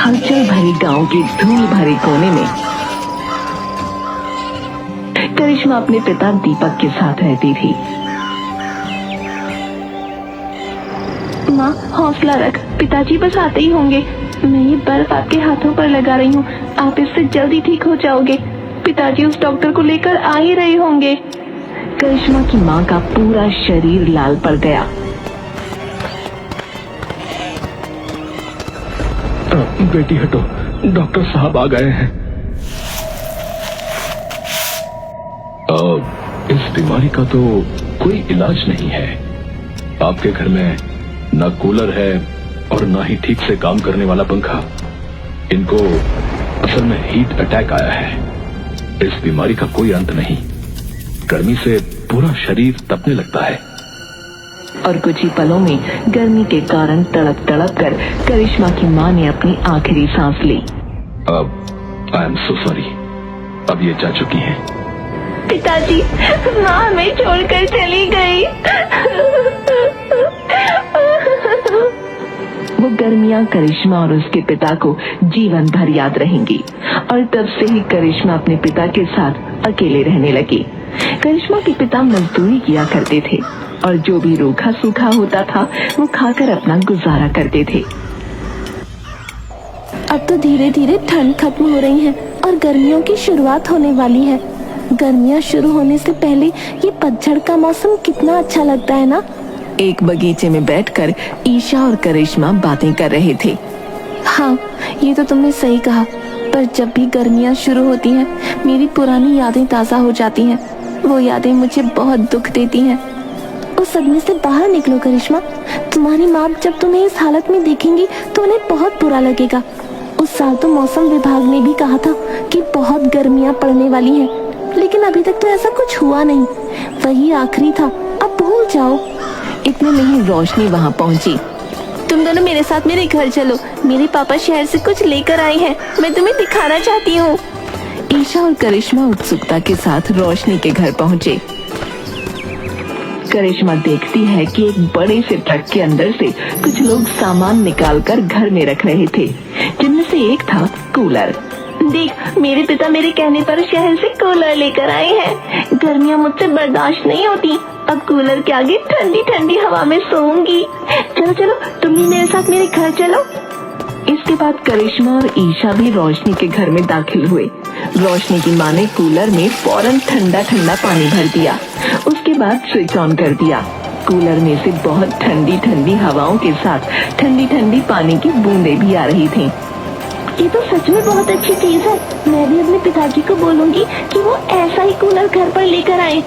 हलचल भरे गांव के धूल भरे कोने में करिश्मा अपने पिता दीपक के साथ रहती थी। माँ, हौसला रख, पिताजी बस आते ही होंगे। मैं ये बर्फ आपके हाथों पर लगा रही हूँ, आप इससे जल्दी ठीक हो जाओगे। पिताजी उस डॉक्टर को लेकर आ ही रहे होंगे। करिश्मा की माँ का पूरा शरीर लाल पड़ गया। बेटी हटो, डॉक्टर साहब आ गए हैं। इस बीमारी का तो कोई इलाज नहीं है। आपके घर में ना कूलर है और ना ही ठीक से काम करने वाला पंखा। इनको असल में हीट अटैक आया है। इस बीमारी का कोई अंत नहीं। गर्मी से पूरा शरीर तपने लगता है। और कुछ ही पलों में गर्मी के कारण तड़प तड़प कर करिश्मा की माँ ने अपनी आखिरी सांस ली। अब आई एम सो सॉरी, अब ये जा चुकी हैं। पिताजी, माँ हमें छोड़कर चली गई। वो गर्मियाँ करिश्मा और उसके पिता को जीवन भर याद रहेंगी और तब से ही करिश्मा अपने पिता के साथ अकेले रहने लगी। करिश्मा के पिता मजदूरी किया करते थे और जो भी रूखा सूखा होता था वो खाकर अपना गुजारा करते थे। अब तो धीरे धीरे ठंड खत्म हो रही है और गर्मियों की शुरुआत होने वाली है। गर्मियाँ शुरू होने से पहले ये पतझड़ का मौसम कितना अच्छा लगता है ना। एक बगीचे में बैठकर ईशा और करिश्मा बातें कर रहे थे। हाँ, ये तो तुमने सही कहा, पर जब भी गर्मियाँ शुरू होती हैं मेरी पुरानी यादें ताज़ा हो जाती हैं। वो यादें मुझे बहुत दुख देती हैं। उस सदमे से बाहर निकलो करिश्मा। तुम्हारी माँ जब तुम्हें इस हालत में देखेंगी तो उन्हें बहुत बुरा लगेगा। उस साल तो मौसम विभाग ने भी कहा था कि बहुत गर्मियाँ पड़ने वाली हैं, लेकिन अभी तक तो ऐसा कुछ हुआ नहीं। वही आखिरी था, अब भूल जाओ। इतने में ही रोशनी वहाँ पहुँची। तुम दोनों मेरे साथ मेरे घर चलो, मेरे पापा शहर से कुछ लेकर आए हैं, मैं तुम्हें दिखाना चाहती हूँ। ईशा और करिश्मा उत्सुकता के साथ रोशनी के घर पहुँचे। करिश्मा देखती है कि एक बड़े से ट्रक के अंदर से कुछ लोग सामान निकालकर घर में रख रहे थे, जिनमें से एक था कूलर। देख, मेरे पिता मेरे कहने पर शहर से कूलर लेकर आए हैं। गर्मियाँ मुझसे बर्दाश्त नहीं होती, अब कूलर के आगे ठंडी ठंडी हवा में सोऊंगी। चलो चलो, तुम भी मेरे साथ मेरे घर चलो। इसके बाद करिश्मा और ईशा भी रोशनी के घर में दाखिल हुए। रोशनी की माँ ने कूलर में फौरन ठंडा ठंडा पानी भर दिया। उसके बाद स्विच ऑन कर दिया। कूलर में से बहुत ठंडी ठंडी हवाओं के साथ ठंडी ठंडी पानी की बूंदें भी आ रही थीं। ये तो सच में बहुत अच्छी चीज है। मैं भी अपने पिताजी को बोलूंगी कि वो ऐसा ही कूलर घर पर लेकर आए।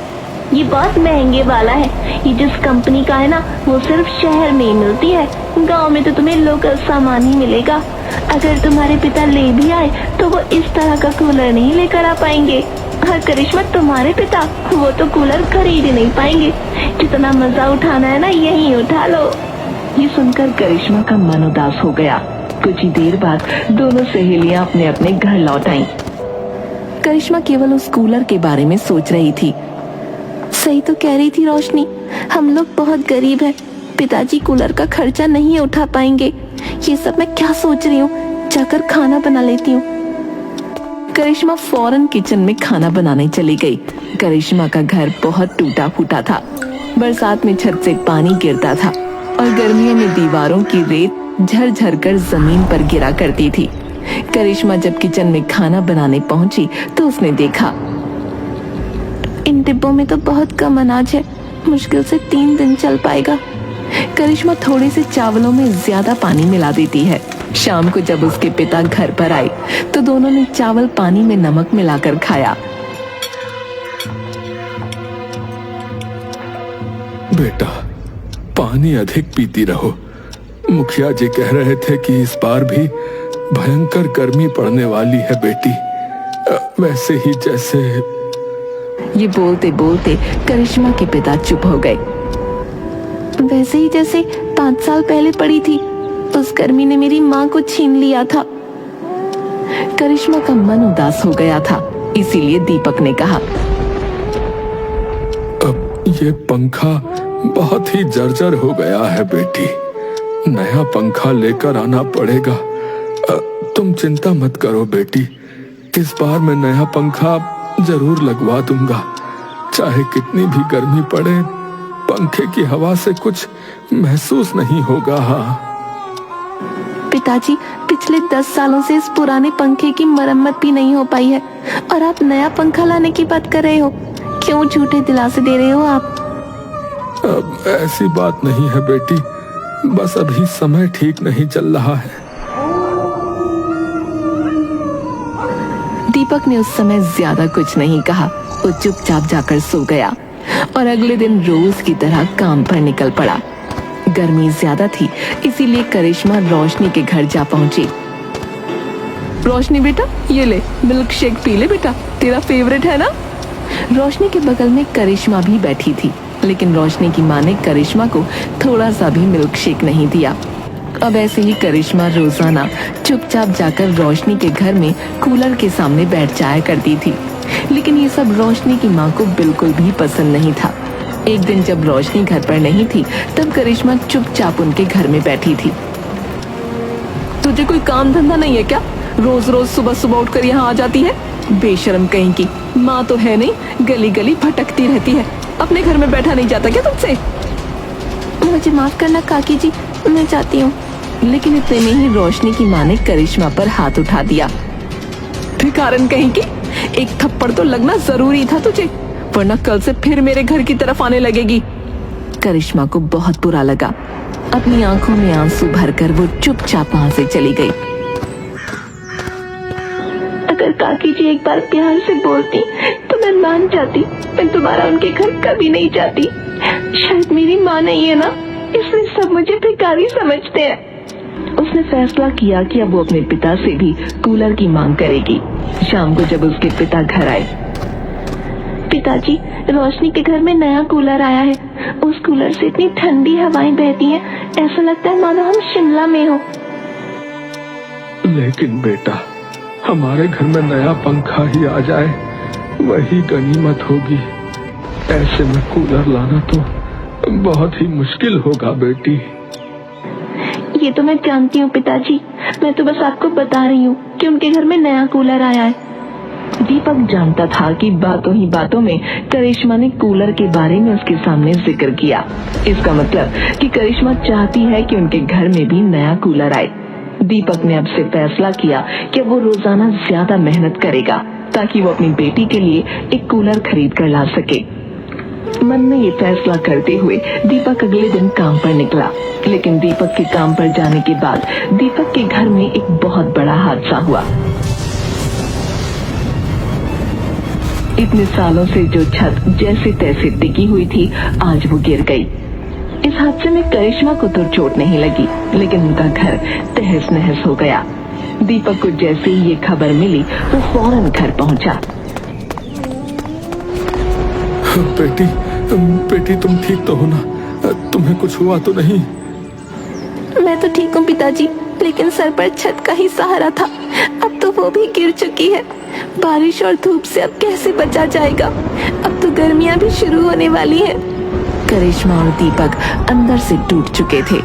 ये बहुत महंगे वाला है। ये जिस कंपनी का है ना, वो सिर्फ शहर में ही मिलती है। गांव में तो तुम्हें लोकल सामान ही मिलेगा। अगर तुम्हारे पिता ले भी आए तो वो इस तरह का कूलर नहीं लेकर आ पाएंगे। और करिश्मा, तुम्हारे पिता वो तो कूलर खरीद ही नहीं पाएंगे। जितना मजा उठाना है ना, यही उठा लो। ये सुनकर करिश्मा का मन उदास हो गया। कुछ ही देर बाद दोनों सहेलियां अपने अपने घर लौट आईं। करिश्मा केवल उस कूलर के बारे में सोच रही थी। सही तो कह रही थी रोशनी, हम लोग बहुत गरीब हैं। पिताजी कूलर का खर्चा नहीं उठा पाएंगे। ये सब मैं क्या सोच रही हूँ, जाकर खाना बना लेती हूँ। करिश्मा फौरन किचन में खाना बनाने चली गई। करिश्मा का घर बहुत टूटा फूटा था। बरसात में छत से पानी गिरता था और गर्मियों में दीवारों की रेत झरझर कर जमीन पर गिरा करती थी। करिश्मा जब किचन में खाना बनाने पहुंची तो उसने देखा, इन डिब्बों में तो बहुत कम अनाज है, मुश्किल से 3 दिन चल पाएगा। करिश्मा थोड़े से चावलों में ज्यादा पानी मिला देती है। शाम को जब उसके पिता घर पर आए तो दोनों ने चावल पानी में नमक मिलाकर खाया। बेटा, पानी अधिक पीती रहो। मुखिया जी कह रहे थे कि इस बार भी भयंकर गर्मी पड़ने वाली है बेटी, वैसे ही जैसे। ये बोलते बोलते करिश्मा के पिता चुप हो गए। वैसे ही जैसे 5 साल पहले पड़ी थी, उस गर्मी ने मेरी माँ को छीन लिया था। करिश्मा का मन उदास हो गया था, इसीलिए दीपक ने कहा, अब ये पंखा बहुत ही जर्जर हो गया है बेटी, नया पंखा लेकर आना पड़ेगा। तुम चिंता मत करो बेटी, इस बार मैं नया पंखा जरूर लगवा दूंगा। चाहे कितनी भी गर्मी पड़े, पंखे की हवा से कुछ महसूस नहीं होगा। हाँ पिताजी, पिछले 10 सालों से इस पुराने पंखे की मरम्मत भी नहीं हो पाई है और आप नया पंखा लाने की बात कर रहे हो। क्यों झूठे दिलासे दे रहे हो आप? अब ऐसी बात नहीं है बेटी, बस अभी समय ठीक नहीं चल रहा है। दीपक ने उस समय ज्यादा कुछ नहीं कहा। वो चुपचाप जाकर सो गया और अगले दिन रोज की तरह काम पर निकल पड़ा। गर्मी ज्यादा थी, इसीलिए करिश्मा रोशनी के घर जा पहुंची। रोशनी बेटा, ये ले मिल्क शेक पी ले बेटा, तेरा फेवरेट है ना। रोशनी के बगल में करिश्मा भी बैठी थी, लेकिन रोशनी की माँ ने करिश्मा को थोड़ा सा भी मिल्क शेक नहीं दिया। अब ऐसे ही करिश्मा रोजाना चुपचाप जाकर रोशनी के घर में कूलर के सामने बैठ जाया करती थी, लेकिन ये सब रोशनी की माँ को बिल्कुल भी पसंद नहीं था। एक दिन जब रोशनी घर पर नहीं थी, तब करिश्मा चुपचाप उनके घर में बैठी थी। तुझे कोई काम धंधा नहीं है क्या? रोज रोज सुबह सुबह उठकर यहाँ आ जाती है, बेशर्म कहीं की। माँ तो है नहीं, गली गली भटकती रहती है। अपने घर में बैठा नहीं जाता क्या तुमसे? मुझे माफ करना काकी जी, मैं जाती हूँ। लेकिन इतने में ही रोशनी की माँ ने करिश्मा पर हाथ उठा दिया। भिखारन कहीं की, एक थप्पड़ तो लगना जरूरी था तुझे, वरना कल से फिर मेरे घर की तरफ आने लगेगी। करिश्मा को बहुत बुरा लगा। अपनी आंखों में आंसू भरकर वो चुपचाप वहां से चली गई। अगर काकी जी एक बार प्यार से बोलती तो मैं मान जाती। मैं दोबारा उनके घर कभी नहीं जाती। शायद मेरी माँ नहीं है ना, इसलिए सब मुझे भिखारी समझते हैं। उसने फैसला किया कि अब वो अपने पिता से भी कूलर की मांग करेगी। शाम को जब उसके पिता घर आए, पिताजी, रोशनी के घर में नया कूलर आया है। उस कूलर से इतनी ठंडी हवाएं बहती हैं, ऐसा लगता है मानो हम शिमला में हो। लेकिन बेटा, हमारे घर में नया पंखा ही आ जाए, वही गनीमत होगी। ऐसे में कूलर लाना तो बहुत ही मुश्किल होगा बेटी। ये तो मैं जानती हूँ पिताजी, मैं तो बस आपको बता रही हूँ कि उनके घर में नया कूलर आया है। दीपक जानता था कि बातों ही बातों में करिश्मा ने कूलर के बारे में उसके सामने जिक्र किया। इसका मतलब कि करिश्मा चाहती है कि उनके घर में भी नया कूलर आए। दीपक ने अब से फैसला किया कि वो रोजाना ज्यादा मेहनत करेगा ताकि वो अपनी बेटी के लिए एक कूलर खरीद कर ला सके। मन में ये फैसला करते हुए दीपक अगले दिन काम पर निकला। लेकिन दीपक के काम पर जाने के बाद दीपक के घर में एक बहुत बड़ा हादसा हुआ। इतने सालों से जो छत जैसे तैसे टिकी हुई थी, आज वो गिर गई। इस हादसे में करिश्मा को तो चोट नहीं लगी, लेकिन उनका घर तहस नहस हो गया। दीपक को जैसे ही ये खबर मिली, वो फौरन घर पहुंचा। बेटी तुम ठीक तो हो ना? तुम्हें कुछ हुआ तो नहीं? मैं तो ठीक हूँ पिताजी, लेकिन सर पर छत का ही सहारा था, अब तो वो भी गिर चुकी है। बारिश और धूप से अब कैसे बचा जाएगा? अब तो गर्मियाँ भी शुरू होने वाली हैं। करिश्मा और दीपक अंदर से टूट चुके थे।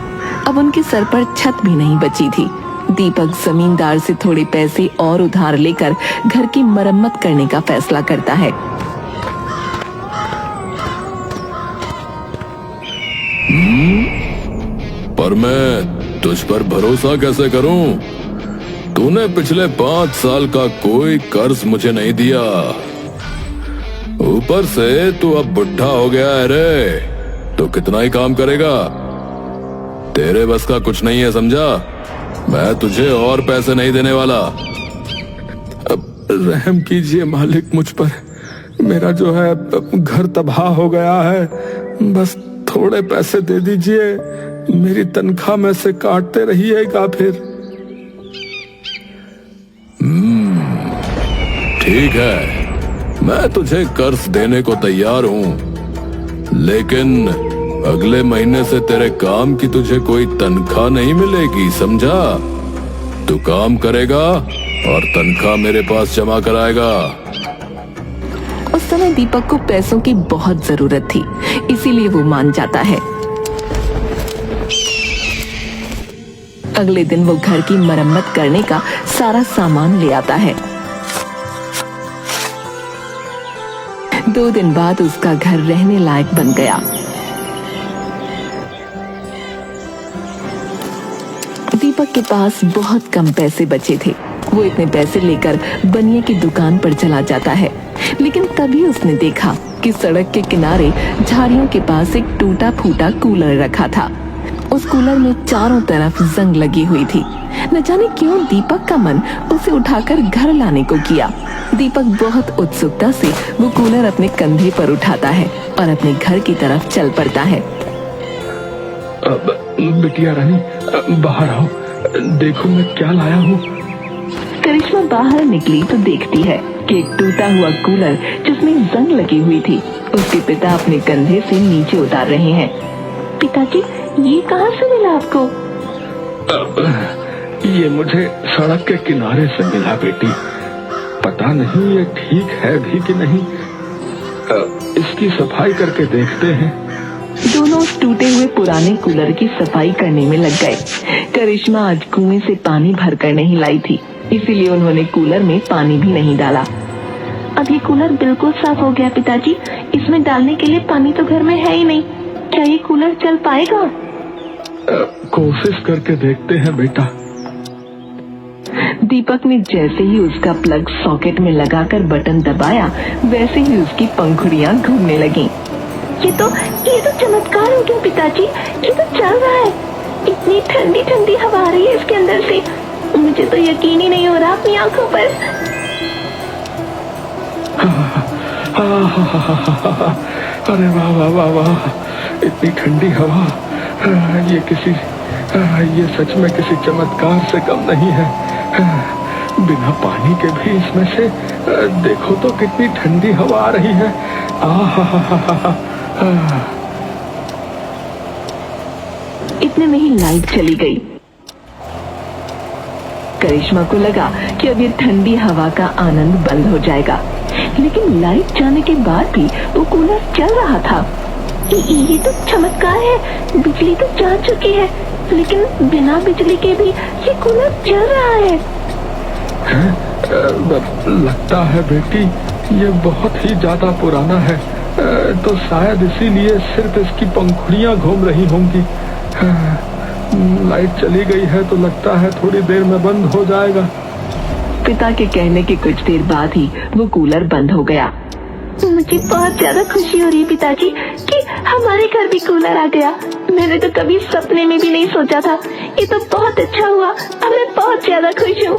अब उनके सर पर छत भी नहीं बची थी। दीपक जमींदार से थोड़े पैसे और उधार लेकर घर की मरम्मत करने का फैसला करता है। पर मैं तुझ पर भरोसा कैसे करूं? तूने पिछले 5 साल का कोई कर्ज मुझे नहीं दिया। ऊपर से तू अब बुढ़ा हो गया है रे, तो कितना ही काम करेगा? तेरे बस का कुछ नहीं है, समझा? मैं तुझे और पैसे नहीं देने वाला। अब रहम कीजिए मालिक मुझ पर। मेरा जो है घर तबाह हो गया है, बस थोड़े पैसे दे दीजिए। मेरी तनख्वाह में से काटते रहिएगा फिर। ठीक है, मैं तुझे कर्ज देने को तैयार हूं, लेकिन अगले महीने से तेरे काम की तुझे कोई तनख्वाह नहीं मिलेगी, समझा? तू काम करेगा और तनख्वाह मेरे पास जमा कराएगा। उस समय दीपक को पैसों की बहुत जरूरत थी, इसीलिए वो मान जाता है। अगले दिन वो घर की मरम्मत करने का सारा सामान ले आता है। 2 दिन बाद उसका घर रहने लायक बन गया। दीपक के पास बहुत कम पैसे बचे थे। वो इतने पैसे लेकर बनिए की दुकान पर चला जाता है, लेकिन तभी उसने देखा कि सड़क के किनारे झाड़ियों के पास एक टूटा फूटा कूलर रखा था। उस कूलर में चारों तरफ जंग लगी हुई थी। न जाने क्यों दीपक का मन उसे उठाकर घर लाने को किया। दीपक बहुत उत्सुकता से वो कूलर अपने कंधे पर उठाता है और अपने घर की तरफ चल पड़ता है। बिटिया रानी, बाहर आओ, देखो मैं क्या लाया हूँ। करिश्मा बाहर निकली तो देखती है कि एक टूटा हुआ कूलर जिसमें जंग लगी हुई थी उसके पिता अपने कंधे से नीचे उतार रहे हैं। पिताजी, ये कहाँ से मिला आपको? ये मुझे सड़क के किनारे से मिला बेटी। पता नहीं ये ठीक है भी कि नहीं। इसकी सफाई करके देखते हैं। दोनों उस टूटे हुए पुराने कूलर की सफाई करने में लग गए। करिश्मा आज कुएं से पानी भरकर नहीं लाई थी, इसीलिए उन्होंने कूलर में पानी भी नहीं डाला। अब ये कूलर बिल्कुल साफ हो गया पिताजी। इसमें डालने के लिए पानी तो घर में है ही नहीं। क्या ये कूलर चल पाएगा? कोशिश करके देखते हैं बेटा। दीपक ने जैसे ही उसका प्लग सॉकेट में लगाकर बटन दबाया, वैसे ही उसकी पंखुड़ियां घूमने लगीं। ये तो चमत्कार हो गया पिताजी। ये तो चल रहा है। इतनी ठंडी ठंडी हवा आ रही है इसके अंदर से। मुझे तो यकीन ही नहीं हो रहा अपनी आंखों पर। अरे वाह वाह वाह वाह, इतनी ठंडी हवा। ये सच में किसी चमत्कार से कम नहीं है। बिना पानी के भी इसमें से देखो तो कितनी ठंडी हवा आ रही है। इतने में ही लाइट चली गई। करिश्मा को लगा कि अब ये ठंडी हवा का आनंद बंद हो जाएगा, लेकिन लाइट जाने के बाद भी वो कूलर चल रहा था। ये तो चमत्कार है। बिजली तो जा चुकी है, लेकिन बिना बिजली के भी ये कूलर चल रहा है। लगता है बेटी ये बहुत ही ज्यादा पुराना है, तो शायद इसीलिए सिर्फ इसकी पंखुड़ियां घूम रही होंगी। लाइट चली गई है तो लगता है थोड़ी देर में बंद हो जाएगा। पिता के कहने के कुछ देर बाद ही वो कूलर बंद हो गया। मुझे बहुत ज्यादा खुशी हो रही है पिताजी कि हमारे घर भी कूलर आ गया। मैंने तो कभी सपने में भी नहीं सोचा था। ये तो बहुत अच्छा हुआ। अब मैं बहुत ज्यादा खुश हूँ।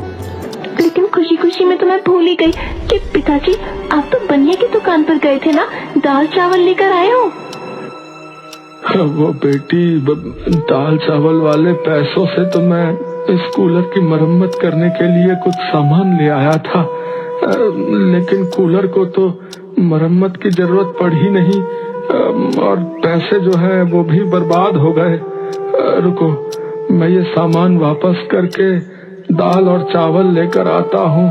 लेकिन खुशी खुशी में तो मैं भूल ही गई कि पिताजी आप तो बनिया की दुकान पर गए थे ना, दाल चावल लेकर आए हो। वो बेटी, दाल चावल वाले पैसों से तो मैं इस कूलर की मरम्मत करने के लिए कुछ सामान ले आया था, लेकिन कूलर को तो मरम्मत की जरूरत पड़ी नहीं और पैसे जो है वो भी बर्बाद हो गए। रुको, मैं ये सामान वापस करके दाल और चावल लेकर आता हूँ।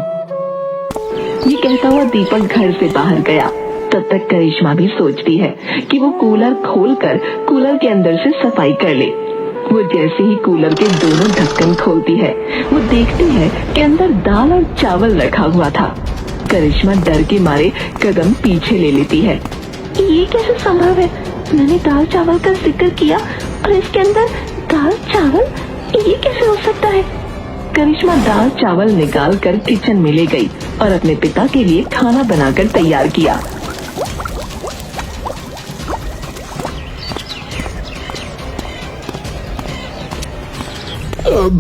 ये कहता हुआ दीपक घर से बाहर गया। तब तक करिश्मा भी सोचती है कि वो कूलर खोलकर कूलर के अंदर से सफाई कर ले। वो जैसे ही कूलर के दोनों ढक्कन खोलती है, वो देखती है कि अंदर दाल और चावल रखा हुआ था। करिश्मा डर के मारे कदम पीछे ले लेती है। ये कैसे संभव है? मैंने दाल चावल का जिक्र किया और इसके अंदर दाल चावल, ये कैसे हो सकता है? करिश्मा दाल चावल निकाल कर किचन में ले गई और अपने पिता के लिए खाना बनाकर तैयार किया।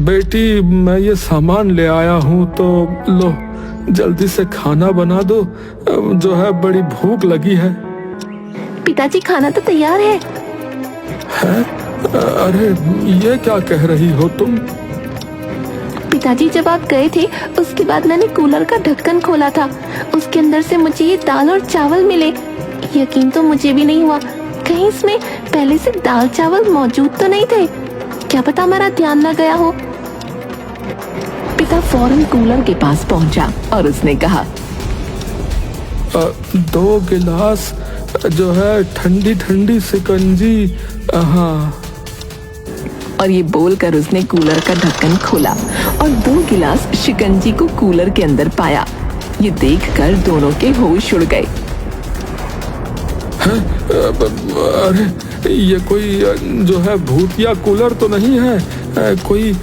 बेटी, मैं ये सामान ले आया हूँ, तो लो जल्दी से खाना बना दो। जो है बड़ी भूख लगी है। पिताजी खाना तो तैयार है। अरे ये क्या कह रही हो तुम? पिताजी जब आप गए थे उसके बाद मैंने कूलर का ढक्कन खोला था। उसके अंदर से मुझे ये दाल और चावल मिले। यकीन तो मुझे भी नहीं हुआ कहीं इसमें पहले से दाल चावल मौजूद तो नहीं थे। क्या पता हमारा ध्यान न गया हो। पिता फौरन कूलर के पास पहुंचा और उसने कहा, 2 गिलास जो है ठंडी ठंडी शिकंजी। हाँ। और ये बोलकर उसने कूलर का ढक्कन खोला और 2 गिलास शिकंजी को कूलर के अंदर पाया। ये देखकर दोनों के होश उड़ गए। अरे ये कोई जो है भूतिया कूलर तो नहीं है, कोई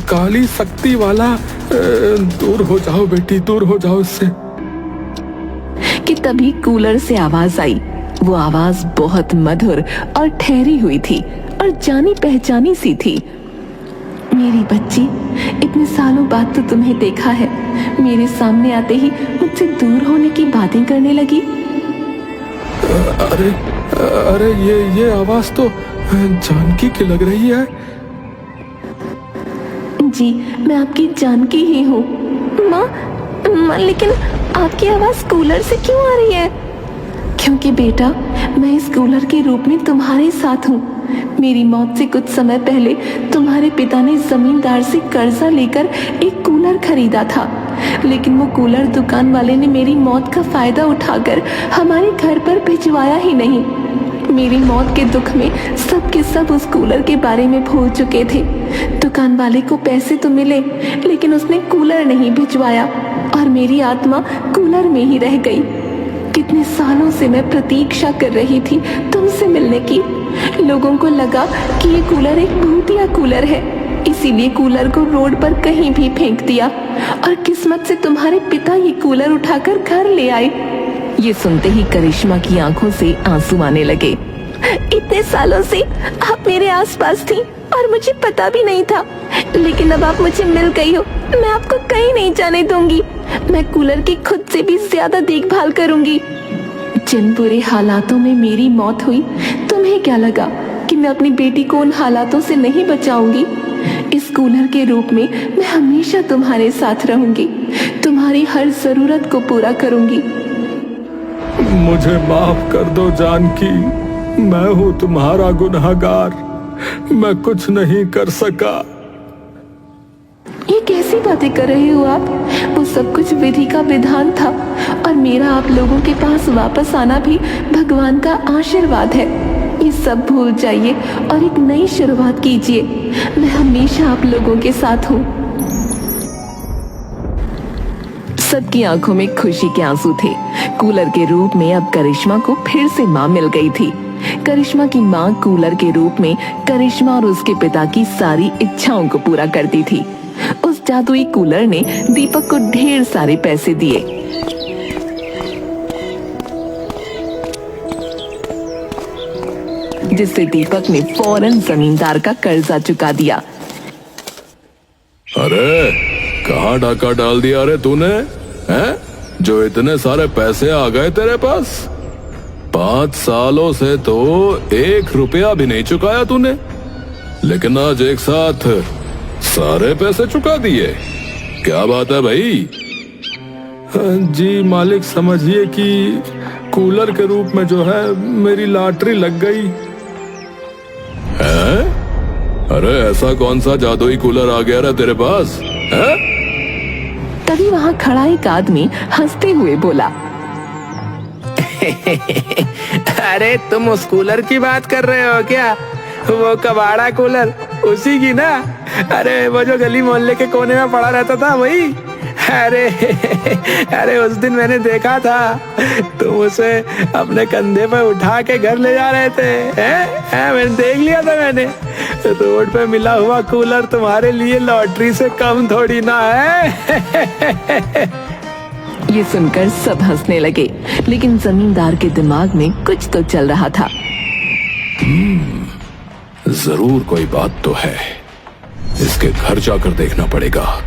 काली शक्ति वाला। दूर हो जाओ बेटी, दूर हो जाओ इससे। कि तभी कूलर से आवाज आई। वो आवाज बहुत मधुर और ठहरी हुई थी और जानी पहचानी सी थी। मेरी बच्ची, इतने सालों बाद तो तुम्हें देखा है। मेरे सामने आते ही मुझसे दूर होने की बातें करने लगी। अरे अरे ये आवाज तो जानकी की लग रही है। जी, मैं आपकी जानकी ही हूँ। माँ, लेकिन आपकी आवाज कूलर से क्यों आ रही है? क्योंकि बेटा, मैं इस कूलर के रूप में तुम्हारे साथ हूँ। मेरी मौत से कुछ समय पहले तुम्हारे पिता ने जमींदार से कर्जा लेकर एक कूलर खरीदा था, लेकिन वो कूलर दुकान वाले ने मेरी मौत का फायदा उठाकर हमारे घर पर भिजवाया ही नहीं। मेरी मौत के दुख में सब के सब उस कूलर के बारे में भूल चुके थे। दुकान वाले को पैसे तो मिले, लेकिन उसने कूलर नहीं भिजवाया और मेरी आत्मा कूलर में ही रह गई। कितने सालों से मैं प्रतीक्षा कर रही थी तुमसे मिलने की। लोगों को लगा कि ये कूलर एक भूतिया कूलर है, इसीलिए कूलर को रोड पर कहीं भी फेंक दिया और किस्मत से तुम्हारे पिता ये कूलर उठाकर घर ले आए। ये सुनते ही करिश्मा की आंखों से आंसू आने लगे। इतने सालों से आप मेरे आसपास थी और मुझे पता भी नहीं था, लेकिन अब आप मुझे मिल गई हो। मैं आपको कहीं नहीं जाने दूंगी। मैं कूलर की खुद से भी ज्यादा देखभाल करूंगी। जिन बुरे हालातों में मेरी मौत हुई, तुम्हें क्या लगा कि मैं अपनी बेटी को उन हालातों से नहीं बचाऊंगी? इस कूलर के रूप में मैं हमेशा तुम्हारे साथ रहूंगी, तुम्हारी हर जरूरत को पूरा करूंगी। मुझे माफ कर दो जानकी, मैं हूँ तुम्हारा गुनहगार। मैं कुछ नहीं कर सका। ये कैसी बातें कर रहे हो आप? वो सब कुछ विधि का विधान था और मेरा आप लोगों के पास वापस आना भी भगवान का आशीर्वाद है। ये सब भूल जाइए और एक नई शुरुआत कीजिए। मैं हमेशा आप लोगों के साथ हूँ। सबकी आंखों में खुशी के आंसू थे। कूलर के रूप में अब करिश्मा को फिर से माँ मिल गई थी। करिश्मा की माँ कूलर के रूप में करिश्मा और उसके पिता की सारी इच्छाओं को पूरा करती थी। उस जादुई कूलर ने दीपक को ढेर सारे पैसे दिए। जिससे दीपक ने फौरन जमींदार का कर्जा चुका दिया। अरे कहाँ डाका डाल दिया रे तूने, हैं? जो इतने सारे पैसे आ गए तेरे पास? 5 सालों से तो 1 रुपया भी नहीं चुकाया तूने, लेकिन आज एक साथ सारे पैसे चुका दिए। क्या बात है भाई? जी मालिक, समझिए कि कूलर के रूप में जो है मेरी लॉटरी लग गई है। अरे ऐसा कौन सा जादुई कूलर आ गया रे तेरे पास, है? तभी वहाँ खड़ा एक आदमी हंसते हुए बोला, अरे तुम उस कूलर की बात कर रहे हो क्या? वो कबाड़ा कूलर, उसी की ना? अरे वो जो गली मोहल्ले के कोने में पड़ा रहता था, वही? अरे उस दिन मैंने देखा था तुम उसे अपने कंधे पर उठा के घर ले जा रहे थे, हैं? मैंने देख लिया था। मैंने रोड पे मिला हुआ कूलर तुम्हारे लिए लॉटरी से कम थोड़ी ना है। ये सुनकर सब हंसने लगे, लेकिन जमींदार के दिमाग में कुछ तो चल रहा था। जरूर कोई बात तो है, इसके घर जाकर देखना पड़ेगा।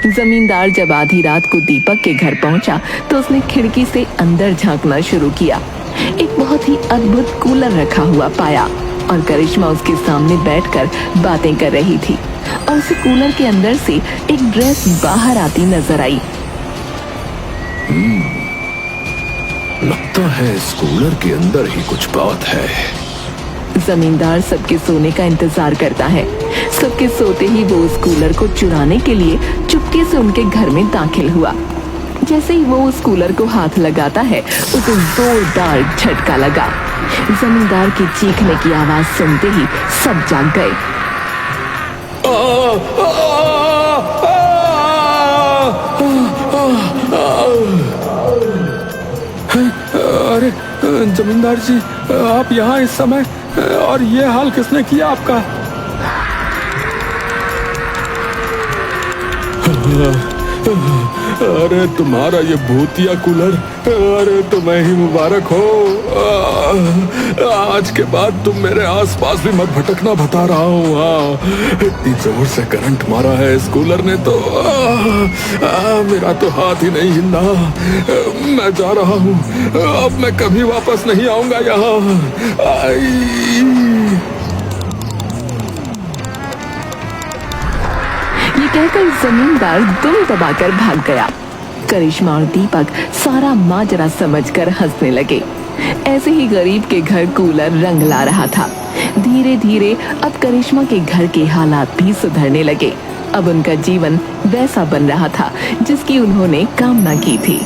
जमींदार जब आधी रात को दीपक के घर पहुंचा तो उसने खिड़की से अंदर झांकना शुरू किया। एक बहुत ही अद्भुत कूलर रखा हुआ पाया और करिश्मा उसके सामने बैठकर बातें कर रही थी और उस कूलर के अंदर से एक ड्रेस बाहर आती नजर आई। लगता है इस कूलर के अंदर ही कुछ बात है। जमींदार सबके सोने का इंतजार करता है। सबके सोते ही वो उस कूलर को चुराने के लिए चुपके से उनके घर में दाखिल हुआ। जैसे ही वो उस कूलर को हाथ लगाता है, उसे जोरदार झटका लगा। जमींदार की चीखने की आवाज सुनते ही सब जाग गए। अरे जमींदार जी, आप यहाँ इस समय, और ये हाल किसने किया आपका? अरे तुम्हारा ये भूतिया कूलर, अरे तुम्हें ही मुबारक हो। आज के बाद तुम मेरे आसपास भी मत भटकना बता रहा हूँ। इतनी जोर से करंट मारा है इस कूलर ने तो मेरा तो हाथ ही नहीं हिला। मैं जा रहा हूँ, अब मैं कभी वापस नहीं आऊंगा यहाँ। ये कहकर जमींदार दुम दबाकर भाग गया। करिश्मा और दीपक सारा माजरा समझकर हंसने लगे। ऐसे ही गरीब के घर कूलर रंग ला रहा था। धीरे धीरे अब करिश्मा के घर के हालात भी सुधरने लगे। अब उनका जीवन वैसा बन रहा था जिसकी उन्होंने कामना की थी।